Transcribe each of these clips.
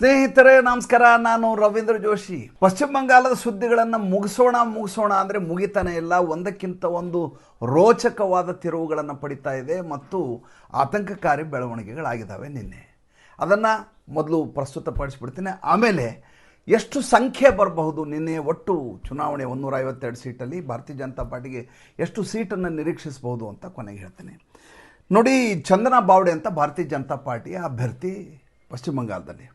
ಸ್ನೇಹಿತರೆ ನಮಸ್ಕಾರ. ನಾನು ರವೀಂದ್ರ ಜೋಶಿ. ಪಶ್ಚಿಮ ಬಂಗಾಳದ ಸುದ್ದಿಗಳನ್ನು ಮುಗಿಸೋಣ ಅಂದರೆ ಮುಗಿತಾನೆ ಇಲ್ಲ. ಒಂದಕ್ಕಿಂತ ಒಂದು ರೋಚಕವಾದ ತಿರುವುಗಳನ್ನು ಪಡಿತಾ ಇದೆ ಮತ್ತು ಆತಂಕಕಾರಿ ಬೆಳವಣಿಗೆಗಳಾಗಿದ್ದಾವೆ. ನಿನ್ನೆ ಅದನ್ನು ಮೊದಲು ಪ್ರಸ್ತುತಪಡಿಸ್ಬಿಡ್ತೀನಿ. ಆಮೇಲೆ ಎಷ್ಟು ಸಂಖ್ಯೆ ಬರಬಹುದು, ನಿನ್ನೆ ಒಟ್ಟು ಚುನಾವಣೆ 152 ಸೀಟಲ್ಲಿ ಭಾರತೀಯ ಜನತಾ ಪಾರ್ಟಿಗೆ ಎಷ್ಟು ಸೀಟನ್ನು ನಿರೀಕ್ಷಿಸಬಹುದು ಅಂತ ಕೊನೆಗೆ ಹೇಳ್ತೀನಿ. ನೋಡಿ, ಚಂದನಾ ಬಾವಡೆ ಅಂತ ಭಾರತೀಯ ಜನತಾ ಪಾರ್ಟಿಯ ಅಭ್ಯರ್ಥಿ ಪಶ್ಚಿಮ ಬಂಗಾಳದಲ್ಲಿ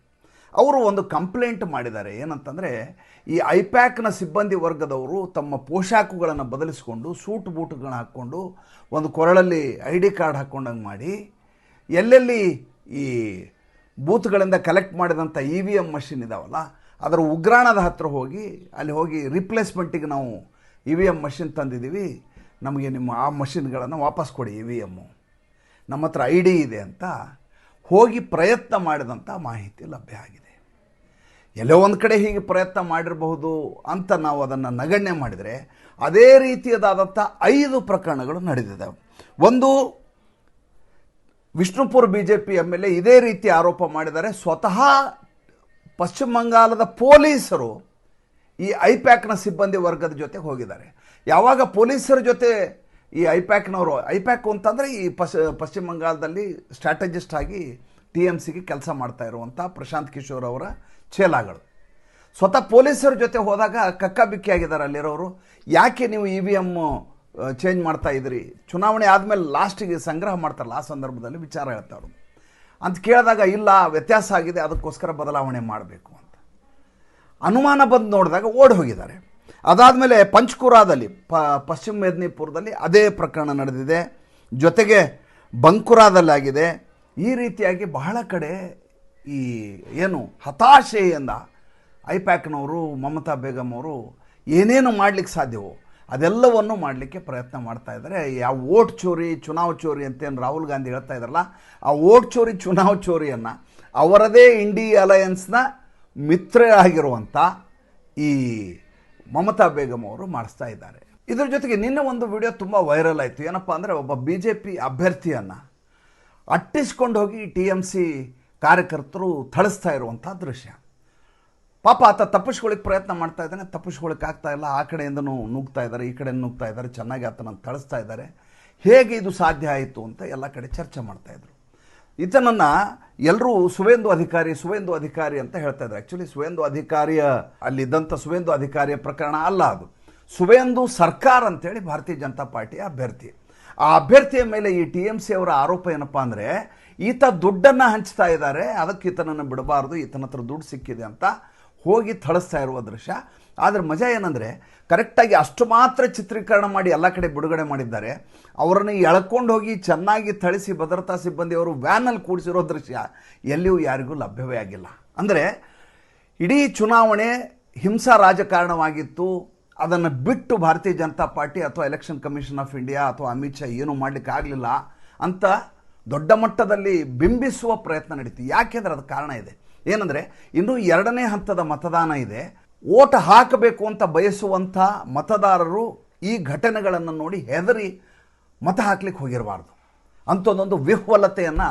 ಅವರು ಒಂದು ಕಂಪ್ಲೇಂಟ್ ಮಾಡಿದ್ದಾರೆ. ಏನಂತಂದರೆ, ಈ ಐಪ್ಯಾಕ್ನ ಸಿಬ್ಬಂದಿ ವರ್ಗದವರು ತಮ್ಮ ಪೋಷಾಕುಗಳನ್ನು ಬದಲಿಸಿಕೊಂಡು ಸೂಟ್ ಬೂಟುಗಳನ್ನ ಹಾಕ್ಕೊಂಡು ಒಂದು ಕೊರಳಲ್ಲಿ ID ಕಾರ್ಡ್ ಹಾಕ್ಕೊಂಡಂಗೆ ಮಾಡಿ ಎಲ್ಲೆಲ್ಲಿ ಈ ಬೂತ್ಗಳಿಂದ ಕಲೆಕ್ಟ್ ಮಾಡಿದಂಥ EVM ಮಷಿನ್ ಇದಾವಲ್ಲ ಅದರ ಉಗ್ರಾಣದ ಹತ್ರ ಹೋಗಿ ರಿಪ್ಲೇಸ್ಮೆಂಟಿಗೆ ನಾವು EVM ಮಷಿನ್ ತಂದಿದ್ದೀವಿ, ನಮಗೆ ನಿಮ್ಮ ಆ ಮಷಿನ್ಗಳನ್ನು ವಾಪಸ್ ಕೊಡಿ, EVM ನಮ್ಮ ಹತ್ರ ID ಇದೆ ಅಂತ ಹೋಗಿ ಪ್ರಯತ್ನ ಮಾಡಿದಂಥ ಮಾಹಿತಿ ಲಭ್ಯ ಆಗಿದೆ. ಎಲ್ಲೋ ಒಂದು ಕಡೆ ಹೀಗೆ ಪ್ರಯತ್ನ ಮಾಡಿರಬಹುದು ಅಂತ ನಾವು ಅದನ್ನು ನಗಣ್ಯ ಮಾಡಿದರೆ, ಅದೇ ರೀತಿಯದಾದಂಥ 5 ಪ್ರಕರಣಗಳು ನಡೆದಿದ್ದಾವೆ. ಒಂದು, ವಿಷ್ಣುಪುರ BJP MLA ಇದೇ ರೀತಿ ಆರೋಪ ಮಾಡಿದ್ದಾರೆ. ಸ್ವತಃ ಪಶ್ಚಿಮ ಬಂಗಾಳದ ಪೊಲೀಸರು ಈ ಐಪ್ಯಾಕ್ನ ಸಿಬ್ಬಂದಿ ವರ್ಗದ ಜೊತೆ ಹೋಗಿದ್ದಾರೆ. ಯಾವಾಗ ಪೊಲೀಸರ ಜೊತೆ ಈ ಐಪ್ಯಾಕ್ನವರು, ಐಪ್ಯಾಕ್ ಅಂತಂದರೆ ಈ ಪಶ್ಚಿಮ ಬಂಗಾಳದಲ್ಲಿ ಸ್ಟ್ರಾಟಜಿಸ್ಟ್ ಆಗಿ TMCಗೆ ಕೆಲಸ ಮಾಡ್ತಾ ಇರುವಂಥ ಪ್ರಶಾಂತ್ ಕಿಶೋರ್ ಅವರ ಚೇಲಾಗಳು ಸ್ವತಃ ಪೊಲೀಸರ ಜೊತೆ ಹೋದಾಗ ಕಕ್ಕಾಬಿಕ್ಕಿ ಆಗಿದ್ದಾರೆ ಅಲ್ಲಿರೋರು. ಯಾಕೆ ನೀವು EVM ಚೇಂಜ್ ಮಾಡ್ತಾ ಇದ್ರಿ, ಚುನಾವಣೆ ಆದಮೇಲೆ ಲಾಸ್ಟಿಗೆ ಸಂಗ್ರಹ ಮಾಡ್ತಾರಲ್ಲ ಆ ಸಂದರ್ಭದಲ್ಲಿ ವಿಚಾರ ಹೇಳ್ತಾವ್ರು ಅಂತ ಕೇಳಿದಾಗ, ಇಲ್ಲ ವ್ಯತ್ಯಾಸ ಆಗಿದೆ, ಅದಕ್ಕೋಸ್ಕರ ಬದಲಾವಣೆ ಮಾಡಬೇಕು ಅಂತ ಅನುಮಾನ ಬಂದು ನೋಡಿದಾಗ ಓಡಿ ಹೋಗಿದ್ದಾರೆ. ಅದಾದಮೇಲೆ ಪಂಚ್ಕುರಾದಲ್ಲಿ ಪಶ್ಚಿಮ ಮೆದಿನಿಪುರದಲ್ಲಿ ಅದೇ ಪ್ರಕರಣ ನಡೆದಿದೆ. ಜೊತೆಗೆ ಬಂಕುರಾದಲ್ಲಾಗಿದೆ. ಈ ರೀತಿಯಾಗಿ ಬಹಳ ಕಡೆ ಈ ಏನು ಹತಾಶೆಯಿಂದ ಐಪ್ಯಾಕ್ನವರು, ಮಮತಾ ಬೇಗಂ ಅವರು ಏನೇನು ಮಾಡಲಿಕ್ಕೆ ಸಾಧ್ಯವೋ ಅದೆಲ್ಲವನ್ನು ಮಾಡಲಿಕ್ಕೆ ಪ್ರಯತ್ನ ಮಾಡ್ತಾ ಇದ್ದಾರೆ. ಯಾವ ಓಟ್ ಚೋರಿ, ಚುನಾವ್ ಚೋರಿ ಅಂತೇನು ರಾಹುಲ್ ಗಾಂಧಿ ಹೇಳ್ತಾ ಇದ್ದಾರಲ್ಲ, ಆ ಓಟ್ ಚೋರಿ, ಚುನಾವ್ ಚೋರಿಯನ್ನು ಅವರದೇ ಇಂಡಿಯಾ ಅಲಯನ್ಸ್ನ ಮಿತ್ರ ಆಗಿರುವಂಥ ಈ ಮಮತಾ ಬೇಗಂ ಅವರು ಮಾಡಿಸ್ತಾ ಇದ್ದಾರೆ. ಇದರ ಜೊತೆಗೆ ನಿನ್ನೆ ಒಂದು ವಿಡಿಯೋ ತುಂಬ ವೈರಲ್ ಆಯಿತು. ಏನಪ್ಪ ಅಂದರೆ, ಒಬ್ಬ BJP ಅಭ್ಯರ್ಥಿಯನ್ನು ಅಟ್ಟಿಸ್ಕೊಂಡು ಹೋಗಿ TMC ಕಾರ್ಯಕರ್ತರು ಥಳಿಸ್ತಾ ಇರುವಂಥ ದೃಶ್ಯ. ಪಾಪ ಆತ ತಪ್ಪಿಸ್ಕೊಳ್ಳಿಕ್ಕೆ ಪ್ರಯತ್ನ ಮಾಡ್ತಾ ಇದ್ದಾನೆ, ತಪ್ಪಿಸ್ಕೊಳ್ಳಿಕ್ಕೆ ಆಗ್ತಾ ಇಲ್ಲ. ಆ ಕಡೆಯಿಂದನೂ ನುಗ್ತಾ ಇದ್ದಾರೆ, ಈ ಕಡೆ ನುಗ್ತಾ ಇದ್ದಾರೆ, ಚೆನ್ನಾಗಿ ಆತನನ್ನು ಥಳಿಸ್ತಾ ಇದ್ದಾರೆ. ಹೇಗೆ ಇದು ಸಾಧ್ಯ ಆಯಿತು ಅಂತ ಎಲ್ಲ ಕಡೆ ಚರ್ಚೆ ಮಾಡ್ತಾಯಿದ್ರು. ಈತನನ್ನು ಎಲ್ಲರೂ ಸುವೇಂದು ಅಧಿಕಾರಿ ಅಂತ ಹೇಳ್ತಾ ಇದ್ದಾರೆ. ಆ್ಯಕ್ಚುಲಿ ಸುವೇಂದು ಅಧಿಕಾರಿಯ ಅಲ್ಲಿದ್ದಂಥ ಸುವೇಂದು ಅಧಿಕಾರಿಯ ಪ್ರಕರಣ ಅಲ್ಲ ಅದು. ಸುವೇಂದು ಸರ್ಕಾರ್ ಅಂತೇಳಿ ಭಾರತೀಯ ಜನತಾ ಪಾರ್ಟಿಯ ಅಭ್ಯರ್ಥಿ. ಆ ಅಭ್ಯರ್ಥಿಯ ಮೇಲೆ ಈ TMC ಅವರ ಆರೋಪ ಏನಪ್ಪ ಅಂದರೆ, ಈತ ದುಡ್ಡನ್ನು ಹಂಚ್ತಾ ಇದ್ದಾರೆ, ಅದಕ್ಕೆ ಈತನನ್ನು ಬಿಡಬಾರ್ದು, ಈತನ ಹತ್ರ ದುಡ್ಡು ಸಿಕ್ಕಿದೆ ಅಂತ ಹೋಗಿ ಥಳಿಸ್ತಾ ಇರುವ ದೃಶ್ಯ. ಆದರೆ ಮಜಾ ಏನಂದರೆ, ಕರೆಕ್ಟಾಗಿ ಅಷ್ಟು ಮಾತ್ರ ಚಿತ್ರೀಕರಣ ಮಾಡಿ ಎಲ್ಲ ಕಡೆ ಬಿಡುಗಡೆ ಮಾಡಿದ್ದಾರೆ. ಅವರನ್ನು ಎಳ್ಕೊಂಡು ಹೋಗಿ ಚೆನ್ನಾಗಿ ಥಳಿಸಿ ಭದ್ರತಾ ಸಿಬ್ಬಂದಿಯವರು ವ್ಯಾನಲ್ಲಿ ಕೂಡಿಸಿರೋ ದೃಶ್ಯ ಎಲ್ಲಿಯೂ ಯಾರಿಗೂ ಲಭ್ಯವೇ ಆಗಿಲ್ಲ. ಅಂದರೆ ಇಡೀ ಚುನಾವಣೆ ಹಿಂಸಾ ರಾಜಕಾರಣವಾಗಿತ್ತು. ಅದನ್ನು ಬಿಟ್ಟು ಭಾರತೀಯ ಜನತಾ ಪಾರ್ಟಿ ಅಥವಾ ಎಲೆಕ್ಷನ್ ಕಮಿಷನ್ ಆಫ್ ಇಂಡಿಯಾ ಅಥವಾ ಅಮಿತ್ ಶಾ ಏನೂ ಮಾಡಲಿಕ್ಕೆ ಆಗಲಿಲ್ಲ ಅಂತ ದೊಡ್ಡ ಮಟ್ಟದಲ್ಲಿ ಬಿಂಬಿಸುವ ಪ್ರಯತ್ನ ನಡೀತು. ಯಾಕೆಂದರೆ ಅದಕ್ಕೆ ಕಾರಣ ಇದೆ. ಏನಂದರೆ, ಇನ್ನೂ 2ನೇ ಹಂತದ ಮತದಾನ ಇದೆ. ಓಟ್ ಹಾಕಬೇಕು ಅಂತ ಬಯಸುವಂಥ ಮತದಾರರು ಈ ಘಟನೆಗಳನ್ನು ನೋಡಿ ಹೆದರಿ ಮತ ಹಾಕ್ಲಿಕ್ಕೆ ಹೋಗಿರಬಾರ್ದು. ಅಂಥದ್ದೊಂದು ವಿಹ್ವಲತೆಯನ್ನು,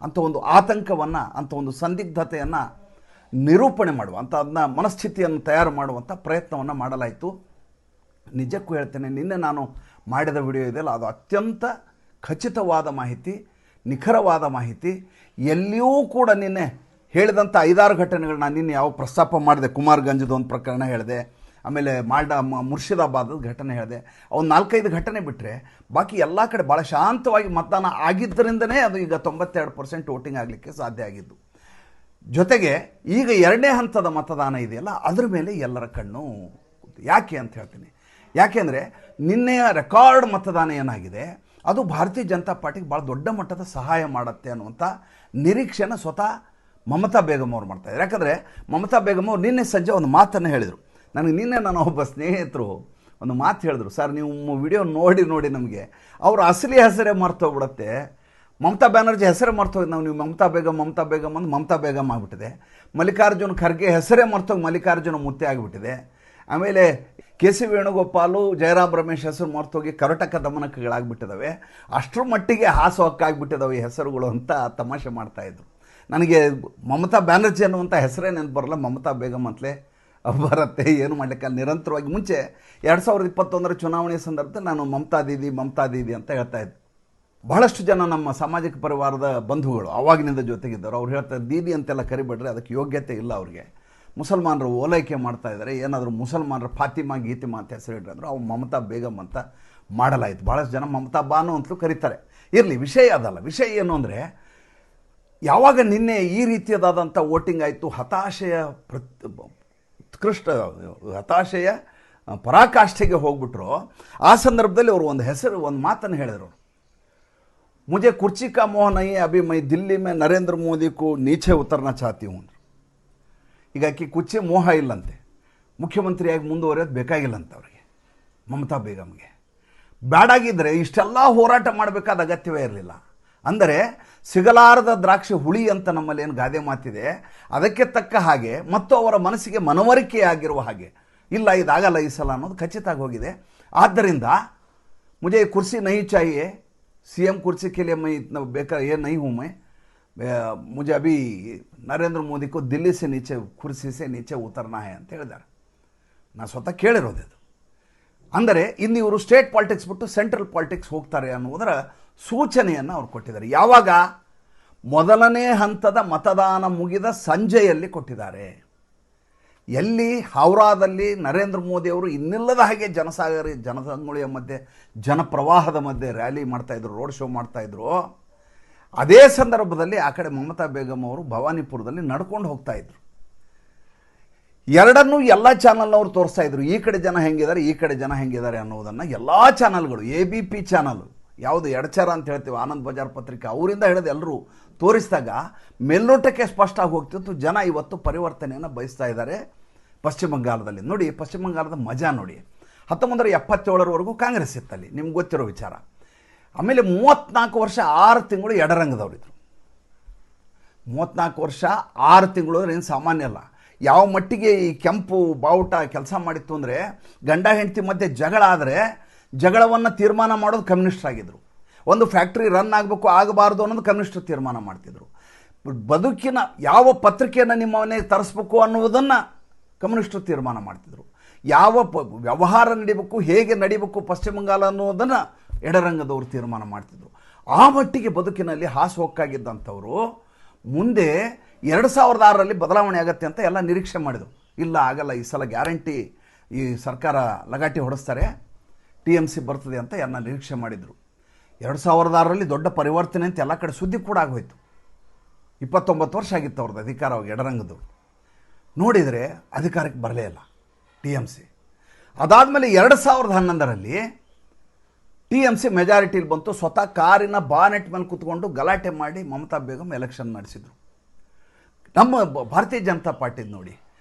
ಅಂಥ ಒಂದು ಆತಂಕವನ್ನು, ಅಂಥ ಒಂದು ಸಂದಿಗ್ಧತೆಯನ್ನು ನಿರೂಪಣೆ ಮಾಡುವಂಥ ಅದನ್ನ ಮನಸ್ಥಿತಿಯನ್ನು ತಯಾರು ಮಾಡುವಂಥ ಪ್ರಯತ್ನವನ್ನು ಮಾಡಲಾಯಿತು. ನಿಜಕ್ಕೂ ಹೇಳ್ತೇನೆ, ನಿನ್ನೆ ನಾನು ಮಾಡಿದ ವಿಡಿಯೋ ಇದೆಯಲ್ಲ, ಅದು ಅತ್ಯಂತ ಖಚಿತವಾದ ಮಾಹಿತಿ, ನಿಖರವಾದ ಮಾಹಿತಿ. ಎಲ್ಲಿಯೂ ಕೂಡ ನಿನ್ನೆ ಹೇಳಿದಂಥ 5-6 ಘಟನೆಗಳು ನಾನು ನಿನ್ನೆ ಯಾವ ಪ್ರಸ್ತಾಪ ಮಾಡಿದೆ. ಕುಮಾರ್ಗಂಜದ ಒಂದು ಪ್ರಕರಣ ಹೇಳಿದೆ, ಆಮೇಲೆ ಮುರ್ಷಿದಾಬಾದದ ಘಟನೆ ಹೇಳಿದೆ. ಒಂದು 4-5 ಘಟನೆ ಬಿಟ್ಟರೆ ಬಾಕಿ ಎಲ್ಲ ಕಡೆ ಭಾಳ ಶಾಂತವಾಗಿ ಮತದಾನ ಆಗಿದ್ದರಿಂದನೇ ಅದು ಈಗ 92% ವೋಟಿಂಗ್ ಆಗಲಿಕ್ಕೆ ಸಾಧ್ಯ ಆಗಿದ್ದು. ಜೊತೆಗೆ ಈಗ 2ನೇ ಹಂತದ ಮತದಾನ ಇದೆಯಲ್ಲ, ಅದರ ಮೇಲೆ ಎಲ್ಲರ ಕಣ್ಣು. ಯಾಕೆ ಅಂತ ಹೇಳ್ತೀನಿ. ಯಾಕೆಂದರೆ ನಿನ್ನೆಯ ರೆಕಾರ್ಡ್ ಮತದಾನ ಏನಾಗಿದೆ, ಅದು ಭಾರತೀಯ ಜನತಾ ಪಾರ್ಟಿಗೆ ಭಾಳ ದೊಡ್ಡ ಮಟ್ಟದ ಸಹಾಯ ಮಾಡುತ್ತೆ ಅನ್ನುವಂಥ ನಿರೀಕ್ಷೆನ ಸ್ವತಃ ಮಮತಾ ಬೇಗಂ ಅವ್ರು ಮಾಡ್ತಾಯಿದ್ದಾರೆ. ಯಾಕಂದರೆ ಮಮತಾ ಬೇಗಂ ಅವ್ರು ನಿನ್ನೆ ಸಂಜೆ ಒಂದು ಮಾತನ್ನು ಹೇಳಿದರು. ನನಗೆ ನಿನ್ನೆ ನನ್ನ ಒಬ್ಬ ಸ್ನೇಹಿತರು ಒಂದು ಮಾತು ಹೇಳಿದ್ರು, ಸರ್ ನೀವು ವಿಡಿಯೋ ನೋಡಿ ನಮಗೆ ಅವ್ರ ಅಸಲಿ ಹೆಸರೇ ಮರ್ತೋಗ್ಬಿಡುತ್ತೆ. ಮಮತಾ ಬ್ಯಾನರ್ಜಿ ಹೆಸರೇ ಮರ್ತೋಗಿ ನಾವು ನೀವು ಮಮತಾ ಬೇಗಂ ಅಂದು ಮಮತಾ ಬೇಗಂ ಆಗಿಬಿಟ್ಟಿದೆ. ಮಲ್ಲಿಕಾರ್ಜುನ ಖರ್ಗೆ ಹೆಸರೇ ಮರ್ತೋಗಿ ಮಲ್ಲಿಕಾರ್ಜುನ ಮುತ್ತೆ ಆಗಿಬಿಟ್ಟಿದೆ. ಆಮೇಲೆ KC ವೇಣುಗೋಪಾಲು, ಜಯರಾಮ್ ರಮೇಶ್ ಹೆಸರು ಮರ್ತೋಗಿ ಕರ್ನಾಟಕ ದಮನಕಗಳಾಗ್ಬಿಟ್ಟಿದ್ದಾವೆ. ಅಷ್ಟರ ಮಟ್ಟಿಗೆ ಹಾಸು ಹಕ್ಕಾಗ್ಬಿಟ್ಟಿದ್ದಾವೆ ಈ ಹೆಸರುಗಳು ಅಂತ ತಮಾಷೆ ಮಾಡ್ತಾಯಿದ್ರು. ನನಗೆ ಮಮತಾ ಬ್ಯಾನರ್ಜಿ ಅನ್ನುವಂಥ ಹೆಸರೇ ನೆನಪು ಬರಲ್ಲ, ಮಮತಾ ಬೇಗಮ್ ಅಂತಲೇ ಬರುತ್ತೆ. ಏನು ಮಾಡಲಿಕ್ಕೆ ನಿರಂತರವಾಗಿ ಮುಂಚೆ 2021 ಚುನಾವಣೆ ಸಂದರ್ಭದಲ್ಲಿ ನಾನು ಮಮತಾ ದೀದಿ ಅಂತ ಹೇಳ್ತಾ ಇದ್ದೆ. ಬಹಳಷ್ಟು ಜನ ನಮ್ಮ ಸಾಮಾಜಿಕ ಪರಿವಾರದ ಬಂಧುಗಳು ಆವಾಗಿನಿಂದ ಜೊತೆಗಿದ್ದರು. ಅವ್ರು ಹೇಳ್ತಾರೆ ದೀದಿ ಅಂತೆಲ್ಲ ಕರಿಬೇಡ್ರಿ, ಅದಕ್ಕೆ ಯೋಗ್ಯತೆ ಇಲ್ಲ ಅವ್ರಿಗೆ, ಮುಸಲ್ಮಾನರು ಓಲೈಕೆ ಮಾಡ್ತಾ ಇದ್ದಾರೆ, ಏನಾದರೂ ಮುಸಲ್ಮಾನರು ಫಾತಿಮಾ ಗೀತಿಮಾ ಅಂತ ಹೆಸರಿಡ್ರಿ ಅಂದರು. ಅವು ಮಮತಾ ಬೇಗಮ್ ಅಂತ ಮಾಡಲಾಯಿತು. ಭಾಳಷ್ಟು ಜನ ಮಮತಾ ಬಾನು ಅಂತಲೂ ಕರೀತಾರೆ. ಇರಲಿ, ವಿಷಯ ಅದಲ್ಲ. ವಿಷಯ ಏನು ಅಂದರೆ, ಯಾವಾಗ ನಿನ್ನೆ ಈ ರೀತಿಯದಾದಂಥ ವೋಟಿಂಗ್ ಆಯಿತು, ಹತಾಶೆಯ ಪರಾಕಾಷ್ಠೆಗೆ ಹೋಗ್ಬಿಟ್ರು. ಆ ಸಂದರ್ಭದಲ್ಲಿ ಅವರು ಒಂದು ಮಾತನ್ನು ಹೇಳಿದರು, ಮುझे कुर्सी का मोह नहीं है, अभी मैं दिल्ली में नरेंद्र मोदी को नीचे उतरना चाहती हूँ. ಹೀಗಾಗಿ ಕುರ್ಚಿ ಮೋಹ ಇಲ್ಲಂತೆ, ಮುಖ್ಯಮಂತ್ರಿಯಾಗಿ ಮುಂದುವರಿಯೋದು ಬೇಕಾಗಿಲ್ಲಂತೆ ಅವರಿಗೆ, ಮಮತಾ ಬೇಗಮ್ಗೆ. ಬ್ಯಾಡಾಗಿದ್ದರೆ ಇಷ್ಟೆಲ್ಲ ಹೋರಾಟ ಮಾಡಬೇಕಾದ ಅಗತ್ಯವೇ ಇರಲಿಲ್ಲ. ಅಂದರೆ ಸಿಗಲಾರದ ದ್ರಾಕ್ಷಿ ಹುಳಿ ಅಂತ ನಮ್ಮಲ್ಲಿ ಏನು ಗಾದೆ ಮಾತಿದೆ, ಅದಕ್ಕೆ ತಕ್ಕ ಹಾಗೆ ಮತ್ತು ಅವರ ಮನಸ್ಸಿಗೆ ಮನವರಿಕೆಯಾಗಿರುವ ಹಾಗೆ, ಇಲ್ಲ ಇದಾಗಲ್ಲ ಈ ಸಲ ಅನ್ನೋದು ಖಚಿತ ಹೋಗಿದೆ. ಆದ್ದರಿಂದ ಮುझे ಕುರ್ಸಿ ನಹಿ ಚಾಹಿಯೆ, CM कुर्सी के लिए मैं इतना बेकार ये नहीं हूँ, मैं मुझे अभी नरेंद्र मोदी को दिल्ली से नीचे कुर्सी से नीचे उतरना है ಅಂತ ಹೇಳಿದ್ದಾರೆ. ನಾನು ಸ್ವತಃ ಕೇಳಿರೋದು ಇದು. ಅಂದರೆ ಇನ್ನು ಇವರು ಸ್ಟೇಟ್ ಪಾಲಿಟಿಕ್ಸ್ ಬಿಟ್ಟು ಸೆಂಟ್ರಲ್ ಪಾಲಿಟಿಕ್ಸ್ ಹೋಗ್ತಾರೆ ಅನ್ನೋದರ ಸೂಚನೆಯನ್ನು ಅವ್ರು ಕೊಟ್ಟಿದ್ದಾರೆ. ಯಾವಾಗ? ಮೊದಲನೇ ಹಂತದ ಮತದಾನ ಮುಗಿದ ಸಂಜೆಯಲ್ಲಿ ಕೊಟ್ಟಿದ್ದಾರೆ. ಎಲ್ಲಿ? ಹೌರಾದಲ್ಲಿ ನರೇಂದ್ರ ಮೋದಿ ಅವರು ಇನ್ನಿಲ್ಲದ ಹಾಗೆ ಜನಸಂಗುಳಿಯ ಮಧ್ಯೆ, ಜನಪ್ರವಾಹದ ಮಧ್ಯೆ ರ್ಯಾಲಿ ಮಾಡ್ತಾಯಿದ್ರು, ರೋಡ್ ಶೋ ಮಾಡ್ತಾಯಿದ್ರು. ಅದೇ ಸಂದರ್ಭದಲ್ಲಿ ಆ ಕಡೆ ಮಮತಾ ಬೇಗಮ್ ಅವರು ಭವಾನಿಪುರದಲ್ಲಿ ನಡ್ಕೊಂಡು ಹೋಗ್ತಾಯಿದ್ರು. ಎರಡನ್ನೂ ಎಲ್ಲ ಚಾನಲ್ನವರು ತೋರಿಸ್ತಾ ಇದ್ರು. ಈ ಕಡೆ ಜನ ಹೆಂಗಿದ್ದಾರೆ, ಈ ಕಡೆ ಜನ ಹೆಂಗಿದ್ದಾರೆ ಅನ್ನೋದನ್ನು ಎಲ್ಲ ಚಾನಲ್ಗಳು, ABP ಚಾನಲ್, ಯಾವುದು ಎಡಚಾರ ಅಂತ ಹೇಳ್ತೀವಿ, ಆನಂದ್ ಬಜಾರ್ ಪತ್ರಿಕೆ, ಅವರಿಂದ ಹಿಡಿದು ಎಲ್ಲರೂ ತೋರಿಸಿದಾಗ ಮೇಲ್ನೋಟಕ್ಕೆ ಸ್ಪಷ್ಟ ಆಗಿ ಹೋಗ್ತಿತ್ತು, ಜನ ಇವತ್ತು ಪರಿವರ್ತನೆಯನ್ನು ಬಯಸ್ತಾ ಇದ್ದಾರೆ ಪಶ್ಚಿಮ ಬಂಗಾಳದಲ್ಲಿ. ನೋಡಿ, ಪಶ್ಚಿಮ ಬಂಗಾಳದ ಮಜಾ ನೋಡಿ. 1977ರವರೆಗೂ ಕಾಂಗ್ರೆಸ್ ಇತ್ತಲ್ಲಿ, ನಿಮ್ಗೆ ಗೊತ್ತಿರೋ ವಿಚಾರ. ಆಮೇಲೆ 34 ವರ್ಷ 6 ತಿಂಗಳು ಎಡರಂಗದವರಿದ್ರು. 34 ವರ್ಷ 6 ತಿಂಗಳು ಅಂದ್ರೆ ಏನು ಸಾಮಾನ್ಯ ಅಲ್ಲ. ಯಾವ ಮಟ್ಟಿಗೆ ಈ ಕೆಂಪು ಬಾವುಟ ಕೆಲಸ ಮಾಡಿತ್ತು ಅಂದರೆ, ಗಂಡ ಹೆಂಡತಿ ಮಧ್ಯೆ ಜಗಳ ಆದರೆ ಜಗಳವನ್ನು ತೀರ್ಮಾನ ಮಾಡೋದು ಕಮ್ಯುನಿಸ್ಟ್ರಾಗಿದ್ದರು. ಒಂದು ಫ್ಯಾಕ್ಟ್ರಿ ರನ್ ಆಗಬೇಕು ಆಗಬಾರ್ದು ಅನ್ನೋದು ಕಮ್ಯುನಿಸ್ಟರು ತೀರ್ಮಾನ ಮಾಡ್ತಿದ್ರು. ಬದುಕಿನ ಯಾವ ಪತ್ರಿಕೆಯನ್ನು ನಿಮ್ಮ ಮನೆಗೆ ತರಿಸ್ಬೇಕು ಅನ್ನುವುದನ್ನು ಕಮ್ಯುನಿಸ್ಟರು ತೀರ್ಮಾನ ಮಾಡ್ತಿದ್ರು. ಯಾವ ವ್ಯವಹಾರ ನಡಿಬೇಕು, ಹೇಗೆ ನಡಿಬೇಕು ಪಶ್ಚಿಮ ಬಂಗಾಳ ಅನ್ನೋದನ್ನು ಎಡರಂಗದವರು ತೀರ್ಮಾನ ಮಾಡ್ತಿದ್ರು. ಆ ಮಟ್ಟಿಗೆ ಬದುಕಿನಲ್ಲಿ ಹಾಸುಹೊಕ್ಕಾಗಿದ್ದಂಥವರು ಮುಂದೆ 2006ರಲ್ಲಿ ಬದಲಾವಣೆ ಆಗತ್ತೆ ಅಂತ ಎಲ್ಲ ನಿರೀಕ್ಷೆ ಮಾಡಿದರು. ಇಲ್ಲ, ಆಗಲ್ಲ, ಈ ಸಲ ಗ್ಯಾರಂಟಿ ಈ ಸರ್ಕಾರ ಲಗಾಟಿ ಹೊಡೆಸ್ತಾರೆ, TMC ಬರ್ತದೆ ಅಂತ ಎಲ್ಲ ನಿರೀಕ್ಷೆ ಮಾಡಿದರು. 2006ರಲ್ಲಿ ದೊಡ್ಡ ಪರಿವರ್ತನೆ ಅಂತ ಎಲ್ಲ ಕಡೆ ಸುದ್ದಿ ಕೂಡ ಆಗೋಯ್ತು. 29 ವರ್ಷ ಆಗಿತ್ತು ಅವ್ರದ್ದು ಅಧಿಕಾರವಾಗಿ ಎಡರಂಗದವರು. ನೋಡಿದರೆ ಅಧಿಕಾರಕ್ಕೆ ಬರಲೇ ಇಲ್ಲ TMC. ಅದಾದಮೇಲೆ 2011ರಲ್ಲಿ TMC ಮೆಜಾರಿಟಿಲಿ ಬಂತು. ಸ್ವತಃ ಕಾರಿನ ಬಾನೆಟ್ ಮೇಲೆ ಕೂತ್ಕೊಂಡು ಗಲಾಟೆ ಮಾಡಿ ಮಮತಾ ಬೇಗಮ್ ಎಲೆಕ್ಷನ್ ನಡೆಸಿದರು. ನಮ್ಮ ಭಾರತೀಯ ಜನತಾ ಪಾರ್ಟಿದು ನೋಡಿ,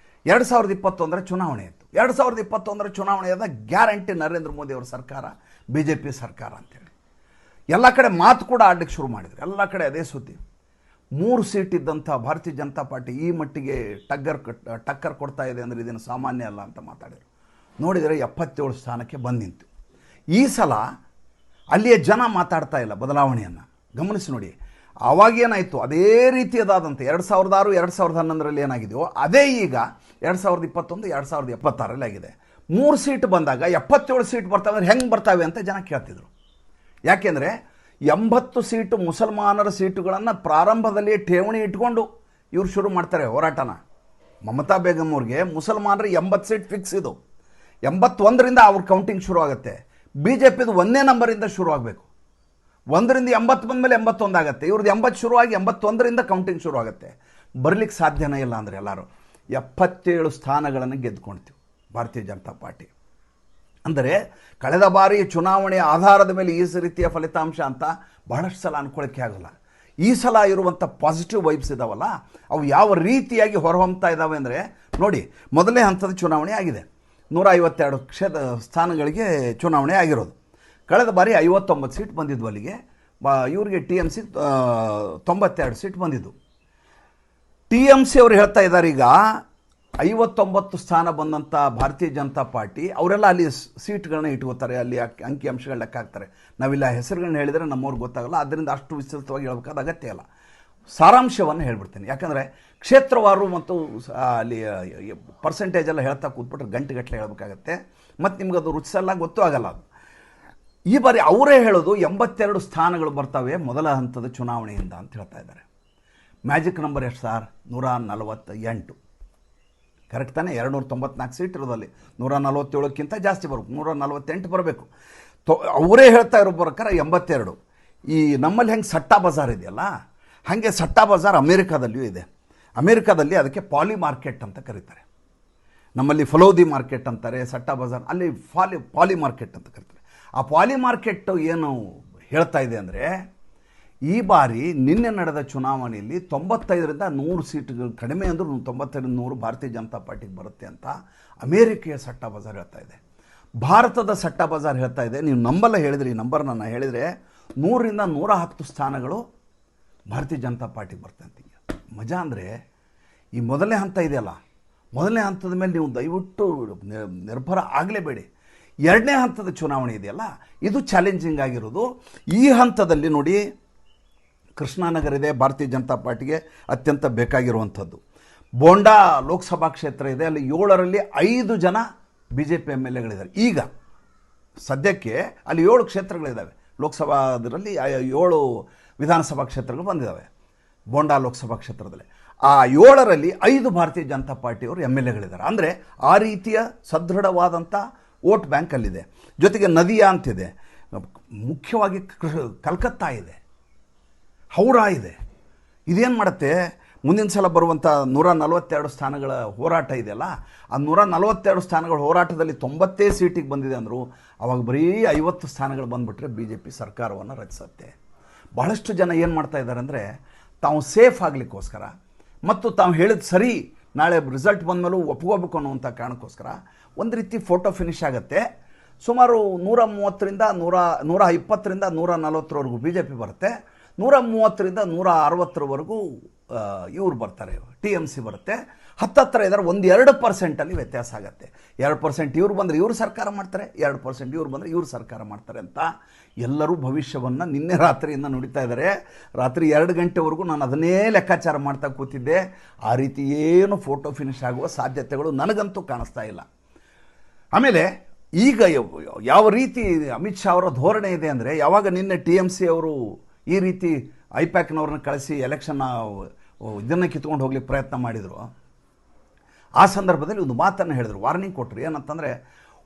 2021 ಚುನಾವಣೆ ಇತ್ತು. 2021 ಚುನಾವಣೆಯಾದ ಗ್ಯಾರಂಟಿ ನರೇಂದ್ರ ಮೋದಿ ಅವರ ಸರ್ಕಾರ, BJP ಸರ್ಕಾರ ಅಂತೇಳಿ ಎಲ್ಲ ಕಡೆ ಮಾತು ಕೂಡ ಆಡಲಿಕ್ಕೆ ಶುರು ಮಾಡಿದ್ರು. ಎಲ್ಲ ಕಡೆ ಅದೇ ಸುದ್ದಿ. 3 ಸೀಟ್ ಇದ್ದಂಥ ಭಾರತೀಯ ಜನತಾ ಪಾರ್ಟಿ ಈ ಮಟ್ಟಿಗೆ ಟಕ್ಕರ್ ಕೊಡ್ತಾ ಇದೆ ಅಂದರೆ ಇದನ್ನು ಸಾಮಾನ್ಯ ಅಲ್ಲ ಅಂತ ಮಾತಾಡಿದರು. ನೋಡಿದರೆ 77 ಸ್ಥಾನಕ್ಕೆ ಬಂದು ನಿಂತು. ಈ ಸಲ ಅಲ್ಲಿಯ ಜನ ಮಾತಾಡ್ತಾ ಇಲ್ಲ ಬದಲಾವಣೆಯನ್ನು. ಗಮನಿಸಿ ನೋಡಿ, ಆವಾಗೇನಾಯಿತು ಅದೇ ರೀತಿಯದಾದಂಥ 2006, 2011ರಲ್ಲಿ ಏನಾಗಿದೆಯೋ ಅದೇ ಈಗ 2021, 2026ರಲ್ಲಿ ಆಗಿದೆ. 3 ಸೀಟ್ ಬಂದಾಗ 77 ಸೀಟ್ ಬರ್ತಾವೆ ಅಂದರೆ ಹೆಂಗೆ ಬರ್ತಾವೆ ಅಂತ ಜನ ಕೇಳ್ತಿದ್ರು. ಯಾಕೆಂದರೆ 80 ಸೀಟು ಮುಸಲ್ಮಾನರ ಸೀಟುಗಳನ್ನು ಪ್ರಾರಂಭದಲ್ಲಿ ಠೇವಣಿ ಇಟ್ಕೊಂಡು ಇವರು ಶುರು ಮಾಡ್ತಾರೆ ಹೋರಾಟನ. ಮಮತಾ ಬೇಗಮ್ ಅವ್ರಿಗೆ ಮುಸಲ್ಮಾನರು 80 ಸೀಟ್ ಫಿಕ್ಸ್ ಇದು. 81ರಿಂದ ಅವ್ರ ಕೌಂಟಿಂಗ್ ಶುರು ಆಗುತ್ತೆ. BJPದು 1ನೇ ನಂಬರಿಂದ ಶುರು ಆಗಬೇಕು. 1ರಿಂದ 80 ಬಂದಮೇಲೆ 81 ಆಗುತ್ತೆ. ಇವ್ರದ್ದು 80 ಶುರುವಾಗಿ 81ರಿಂದ ಕೌಂಟಿಂಗ್ ಶುರು ಆಗುತ್ತೆ. ಬರಲಿಕ್ಕೆ ಸಾಧ್ಯನೇ ಇಲ್ಲ ಅಂದರೆ ಎಲ್ಲರೂ 77 ಸ್ಥಾನಗಳನ್ನು ಗೆದ್ದುಕೊಳ್ತೀವಿ ಭಾರತೀಯ ಜನತಾ ಪಾರ್ಟಿ. ಅಂದರೆ ಕಳೆದ ಬಾರಿ ಚುನಾವಣೆಯ ಆಧಾರದ ಮೇಲೆ ಈ ರೀತಿಯ ಫಲಿತಾಂಶ ಅಂತ ಬಹಳಷ್ಟು ಸಲ ಅಂದ್ಕೊಳ್ಳೋಕ್ಕೆ ಆಗಲ್ಲ. ಈ ಸಲ ಇರುವಂಥ ಪಾಸಿಟಿವ್ ವೈಬ್ಸ್ ಇದ್ದಾವಲ್ಲ, ಅವು ಯಾವ ರೀತಿಯಾಗಿ ಹೊರಹೊಮ್ತಾ ಇದ್ದಾವೆ ಅಂದರೆ ನೋಡಿ, ಮೊದಲನೇ ಹಂತದ ಚುನಾವಣೆ ಆಗಿದೆ. 152 ಸ್ಥಾನಗಳಿಗೆ ಚುನಾವಣೆ ಆಗಿರೋದು. ಕಳೆದ ಬಾರಿ 59 ಸೀಟ್ ಬಂದಿದ್ವು ಅಲ್ಲಿಗೆ. ಇವರಿಗೆ TMC 92 ಸೀಟ್ ಬಂದಿದ್ದು. TMC ಅವರು ಹೇಳ್ತಾ ಇದ್ದಾರೆ ಈಗ 59 ಸ್ಥಾನ ಬಂದಂಥ ಭಾರತೀಯ ಜನತಾ ಪಾರ್ಟಿ ಅವರೆಲ್ಲ ಅಲ್ಲಿ ಸೀಟ್ಗಳನ್ನ ಇಟ್ಕೋತಾರೆ, ಅಲ್ಲಿ ಅಂಕಿಅಂಶಗಳು ಲೆಕ್ಕ ಹಾಕ್ತಾರೆ. ನಾವಿಲ್ಲ ಹೆಸರುಗಳನ್ನ ಹೇಳಿದರೆ ನಮ್ಮವ್ರಿಗೆ ಗೊತ್ತಾಗಲ್ಲ, ಅದರಿಂದ ಅಷ್ಟು ವಿಸ್ತೃತವಾಗಿ ಹೇಳ್ಬೇಕಾದ ಅಗತ್ಯ ಇಲ್ಲ. ಸಾರಾಂಶವನ್ನು ಹೇಳ್ಬಿಡ್ತೀನಿ. ಯಾಕಂದರೆ ಕ್ಷೇತ್ರವಾರು ಮತ್ತು ಅಲ್ಲಿ ಪರ್ಸೆಂಟೇಜ್ ಎಲ್ಲ ಹೇಳ್ತಾ ಕೂತ್ಬಿಟ್ರೆ ಗಂಟೆಗಟ್ಟಲೆ ಹೇಳಬೇಕಾಗತ್ತೆ, ಮತ್ತು ನಿಮ್ಗೆ ಅದು ರುಚಿಸಲ್ಲ, ಗೊತ್ತೂ ಆಗಲ್ಲ ಅದು. ಈ ಬಾರಿ ಅವರೇ ಹೇಳೋದು 82 ಸ್ಥಾನಗಳು ಬರ್ತವೆ ಮೊದಲ ಹಂತದ ಚುನಾವಣೆಯಿಂದ ಅಂತ ಹೇಳ್ತಾ ಇದ್ದಾರೆ. ಮ್ಯಾಜಿಕ್ ನಂಬರ್ ಎಷ್ಟು ಸರ್? 148. ಕರೆಕ್ಟ್ ತಾನೇ? 294 ಸೀಟ್ ಇರೋದಲ್ಲಿ 147ಕ್ಕಿಂತ ಜಾಸ್ತಿ ಬರಬೇಕು, 148 ಬರಬೇಕು. ಅವರೇ ಹೇಳ್ತಾ ಇರೋ ಪ್ರಕಾರ 82. ಈ ನಮ್ಮಲ್ಲಿ ಹೆಂಗೆ ಸಟ್ಟಾ ಬಜಾರ್ ಇದೆಯಲ್ಲ, ಹಾಗೆ ಸಟ್ಟಾ ಬಜಾರ್ ಅಮೇರಿಕಾದಲ್ಲಿಯೂ ಇದೆ. ಅಮೇರಿಕಾದಲ್ಲಿ ಅದಕ್ಕೆ ಪಾಲಿ ಮಾರ್ಕೆಟ್ ಅಂತ ಕರೀತಾರೆ. ನಮ್ಮಲ್ಲಿ ಫಲೋದಿ ಮಾರ್ಕೆಟ್ ಅಂತಾರೆ, ಸಟ್ಟಾ ಬಜಾರ್ ಅಲ್ಲಿ ಪಾಲಿ ಮಾರ್ಕೆಟ್ ಅಂತ ಕರೀತಾರೆ. ಆ ಪಾಲಿ ಮಾರ್ಕೆಟ್ ಏನು ಹೇಳ್ತಾ ಇದೆ ಅಂದರೆ, ಈ ಬಾರಿ ನಿನ್ನೆ ನಡೆದ ಚುನಾವಣೆಯಲ್ಲಿ 95ರಿಂದ 100 ಸೀಟ್ಗಳು, ಕಡಿಮೆ ಅಂದರೂ 95-100 ಭಾರತೀಯ ಜನತಾ ಪಾರ್ಟಿಗೆ ಬರುತ್ತೆ ಅಂತ ಅಮೇರಿಕೆಯ ಸಟ್ಟಾ ಬಜಾರ್ ಹೇಳ್ತಾ ಇದೆ. ಭಾರತದ ಸಟ್ಟಾ ಬಜಾರ್ ಹೇಳ್ತಾ ಇದೆ, ನೀವು ನಂಬಲ್ಲ ಹೇಳಿದ್ರಿ, ಈ ನಂಬರ್ ನಾನು ಹೇಳಿದರೆ 100ರಿಂದ 110 ಸ್ಥಾನಗಳು ಭಾರತೀಯ ಜನತಾ ಪಾರ್ಟಿಗೆ ಬರ್ತದೆ ಅಂತ. ಮಜಾ ಅಂದರೆ ಈ ಮೊದಲನೇ ಹಂತ ಇದೆಯಲ್ಲ, ಮೊದಲನೇ ಹಂತದ ಮೇಲೆ ನೀವು ದಯವಿಟ್ಟು ನಿರ್ಭರ ಆಗಲೇಬೇಡಿ. ಎರಡನೇ ಹಂತದ ಚುನಾವಣೆ ಇದೆಯಲ್ಲ, ಇದು ಚಾಲೆಂಜಿಂಗ್ ಆಗಿರೋದು. ಈ ಹಂತದಲ್ಲಿ ನೋಡಿ, ಕೃಷ್ಣಾನಗರ ಇದೆ, ಭಾರತೀಯ ಜನತಾ ಪಾರ್ಟಿಗೆ ಅತ್ಯಂತ ಬೇಕಾಗಿರುವಂಥದ್ದು. ಬೋಂಡಾ ಲೋಕಸಭಾ ಕ್ಷೇತ್ರ ಇದೆ, ಅಲ್ಲಿ 7ರಲ್ಲಿ 5 ಜನ BJP MLAಗಳಿದ್ದಾರೆ. ಈಗ ಸದ್ಯಕ್ಕೆ ಅಲ್ಲಿ 7 ಕ್ಷೇತ್ರಗಳಿದ್ದಾವೆ ಲೋಕಸಭಾದರಲ್ಲಿ, 7 ವಿಧಾನಸಭಾ ಕ್ಷೇತ್ರಗಳು ಬಂದಿದ್ದಾವೆ ಬೋಂಡಾ ಲೋಕಸಭಾ ಕ್ಷೇತ್ರದಲ್ಲಿ. ಆ 7ರಲ್ಲಿ 5 ಭಾರತೀಯ ಜನತಾ ಪಾರ್ಟಿಯವರು MLAಗಳಿದ್ದಾರೆ. ಅಂದರೆ ಆ ರೀತಿಯ ಸದೃಢವಾದಂಥ ವೋಟ್ ಬ್ಯಾಂಕ್ ಅಲ್ಲಿದೆ. ಜೊತೆಗೆ ನದಿಯಾ ಅಂತಿದೆ, ಮುಖ್ಯವಾಗಿ ಕಲ್ಕತ್ತಾ ಇದೆ, ಹೌರಾ ಇದೆ. ಇದೇನು ಮಾಡುತ್ತೆ, ಮುಂದಿನ ಸಲ ಬರುವಂಥ 142 ಸ್ಥಾನಗಳ ಹೋರಾಟ ಇದೆಯಲ್ಲ, ಆ 142 ಸ್ಥಾನಗಳ ಹೋರಾಟದಲ್ಲಿ 90 ಸೀಟಿಗೆ ಬಂದಿದೆ ಅಂದರು. ಅವಾಗ ಬರೀ 50 ಸ್ಥಾನಗಳು ಬಂದುಬಿಟ್ರೆ BJP ಸರ್ಕಾರವನ್ನು ರಚಿಸುತ್ತೆ. ಬಹಳಷ್ಟು ಜನ ಏನು ಮಾಡ್ತಾ ಇದ್ದಾರೆ ಅಂದರೆ, ತಾವು ಸೇಫ್ ಆಗಲಿಕ್ಕೋಸ್ಕರ ಮತ್ತು ತಾವು ಹೇಳಿದ ಸರಿ, ನಾಳೆ ರಿಸಲ್ಟ್ ಬಂದಮೇಲೂ ಒಪ್ಕೋಬೇಕು ಅನ್ನುವಂಥ ಕಾರಣಕ್ಕೋಸ್ಕರ ಒಂದು ರೀತಿ ಫೋಟೋ ಫಿನಿಶ್ ಆಗುತ್ತೆ. ಸುಮಾರು 130ರಿಂದ 120ರಿಂದ 140ರವರೆಗೂ BJP ಬರುತ್ತೆ, 130ರಿಂದ 160ರವರೆಗೂ ಇವ್ರು ಬರ್ತಾರೆ, TMC ಬರುತ್ತೆ. ಹತ್ತಿರ ಇದ್ದಾರೆ, 1-2% ವ್ಯತ್ಯಾಸ ಆಗುತ್ತೆ. 2% ಇವ್ರು ಬಂದರೆ ಇವರು ಸರ್ಕಾರ ಮಾಡ್ತಾರೆ, 2% ಇವ್ರು ಬಂದರೆ ಇವರು ಸರ್ಕಾರ ಮಾಡ್ತಾರೆ ಅಂತ ಎಲ್ಲರೂ ಭವಿಷ್ಯವನ್ನು ನಿನ್ನೆ ರಾತ್ರಿಯಿಂದ ನುಡಿತಾ ಇದ್ದಾರೆ. ರಾತ್ರಿ 2 ಗಂಟೆವರೆಗೂ ನಾನು ಅದನ್ನೇ ಲೆಕ್ಕಾಚಾರ ಮಾಡ್ತಾ ಕೂತಿದ್ದೆ. ಆ ರೀತಿ ಏನು ಫೋಟೋ ಫಿನಿಶ್ ಆಗುವ ಸಾಧ್ಯತೆಗಳು ನನಗಂತೂ ಕಾಣಿಸ್ತಾ ಇಲ್ಲ. ಆಮೇಲೆ ಈಗ ಯಾವ ರೀತಿ ಅಮಿತ್ ಶಾ ಅವರ ಧೋರಣೆ ಇದೆ ಅಂದರೆ, ಯಾವಾಗ ನಿನ್ನೆ TMC ಅವರು ಈ ರೀತಿ ಐಪ್ಯಾಕ್ನವ್ರನ್ನ ಕಳಿಸಿ ಎಲೆಕ್ಷನ್ನ ಇದನ್ನು ಕಿತ್ಕೊಂಡು ಹೋಗ್ಲಿಕ್ಕೆ ಪ್ರಯತ್ನ ಮಾಡಿದರು, ಆ ಸಂದರ್ಭದಲ್ಲಿ ಒಂದು ಮಾತನ್ನು ಹೇಳಿದರು, ವಾರ್ನಿಂಗ್ ಕೊಟ್ಟರು. ಏನಂತಂದರೆ,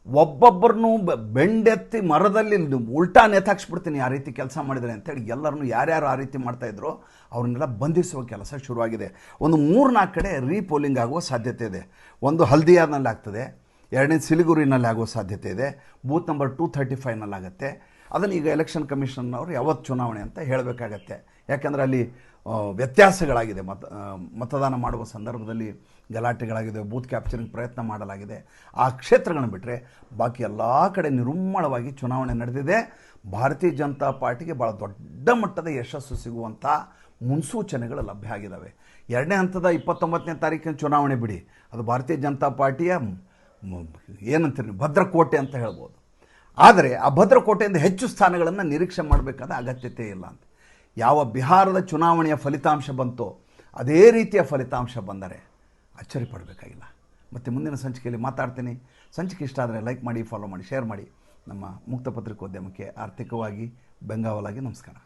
ಒಬ್ಬೊಬ್ಬರನ್ನು ಬೆಂಡೆತ್ತಿ ಮರದಲ್ಲಿ ಉಲ್ಟಾ ನೇತಾಕ್ಸ್ಬಿಡ್ತೀನಿ ಆ ರೀತಿ ಕೆಲಸ ಮಾಡಿದರೆ ಅಂತೇಳಿ ಎಲ್ಲರನ್ನೂ ಯಾರ್ಯಾರು ಆ ರೀತಿ ಮಾಡ್ತಾಯಿದ್ರು ಅವ್ರನ್ನೆಲ್ಲ ಬಂಧಿಸುವ ಕೆಲಸ ಶುರುವಾಗಿದೆ. ಒಂದು 3-4 ಕಡೆ ರೀಪೋಲಿಂಗ್ ಆಗುವ ಸಾಧ್ಯತೆ ಇದೆ. ಒಂದು ಹಲ್ದಿಯಾನಲ್ಲಿ ಆಗ್ತದೆ, 2ನೇದು ಸಿಲಿಗುರಿನಲ್ಲಿ ಆಗುವ ಸಾಧ್ಯತೆ ಇದೆ, ಬೂತ್ ನಂಬರ್ 235ನಲ್ಲಿ ಆಗುತ್ತೆ. ಅದನ್ನು ಈಗ ಎಲೆಕ್ಷನ್ ಕಮಿಷನ್ನವರು ಯಾವತ್ತು ಚುನಾವಣೆ ಅಂತ ಹೇಳಬೇಕಾಗತ್ತೆ. ಯಾಕೆಂದರೆ ಅಲ್ಲಿ ವ್ಯತ್ಯಾಸಗಳಾಗಿದೆ, ಮತದಾನ ಮಾಡುವ ಸಂದರ್ಭದಲ್ಲಿ ಗಲಾಟೆಗಳಾಗಿದೆ, ಬೂತ್ ಕ್ಯಾಪ್ಚರಿಂಗ್ ಪ್ರಯತ್ನ ಮಾಡಲಾಗಿದೆ. ಆ ಕ್ಷೇತ್ರಗಳನ್ನು ಬಿಟ್ಟರೆ ಬಾಕಿ ಎಲ್ಲ ಕಡೆ ನಿರ್ಮಳವಾಗಿ ಚುನಾವಣೆ ನಡೆದಿದೆ. ಭಾರತೀಯ ಜನತಾ ಪಾರ್ಟಿಗೆ ಭಾಳ ದೊಡ್ಡ ಮಟ್ಟದ ಯಶಸ್ಸು ಸಿಗುವಂಥ ಮುನ್ಸೂಚನೆಗಳು ಲಭ್ಯ ಆಗಿದ್ದಾವೆ. 2ನೇ ಹಂತದ 29ನೇ ತಾರೀಕಿನ ಚುನಾವಣೆ ಬಿಡಿ, ಅದು ಭಾರತೀಯ ಜನತಾ ಪಾರ್ಟಿಯ ಏನಂತೀರಿ ಭದ್ರಕೋಟೆ ಅಂತ ಹೇಳ್ಬೋದು. ಆದರೆ ಆ ಭದ್ರಕೋಟೆಯಿಂದ ಹೆಚ್ಚು ಸ್ಥಾನಗಳನ್ನು ನಿರೀಕ್ಷೆ ಮಾಡಬೇಕಾದ ಅಗತ್ಯತೆ ಇಲ್ಲ ಅಂತ. ಯಾವ ಬಿಹಾರದ ಚುನಾವಣೆಯ ಫಲಿತಾಂಶ ಬಂತೋ ಅದೇ ರೀತಿಯ ಫಲಿತಾಂಶ ಬಂದರೆ ಅಚ್ಚರಿ ಪಡಬೇಕಾಗಿಲ್ಲ. ಮತ್ತು ಮುಂದಿನ ಸಂಚಿಕೆಯಲ್ಲಿ ಮಾತಾಡ್ತೀನಿ. ಸಂಚಿಕೆ ಇಷ್ಟ ಆದರೆ ಲೈಕ್ ಮಾಡಿ, ಫಾಲೋ ಮಾಡಿ, ಶೇರ್ ಮಾಡಿ. ನಮ್ಮ ಮುಕ್ತ ಪತ್ರಿಕೋದ್ಯಮಕ್ಕೆ ಆರ್ಥಿಕವಾಗಿ ಬೆಂಗಾವಲಾಗಿ ನಮಸ್ಕಾರ.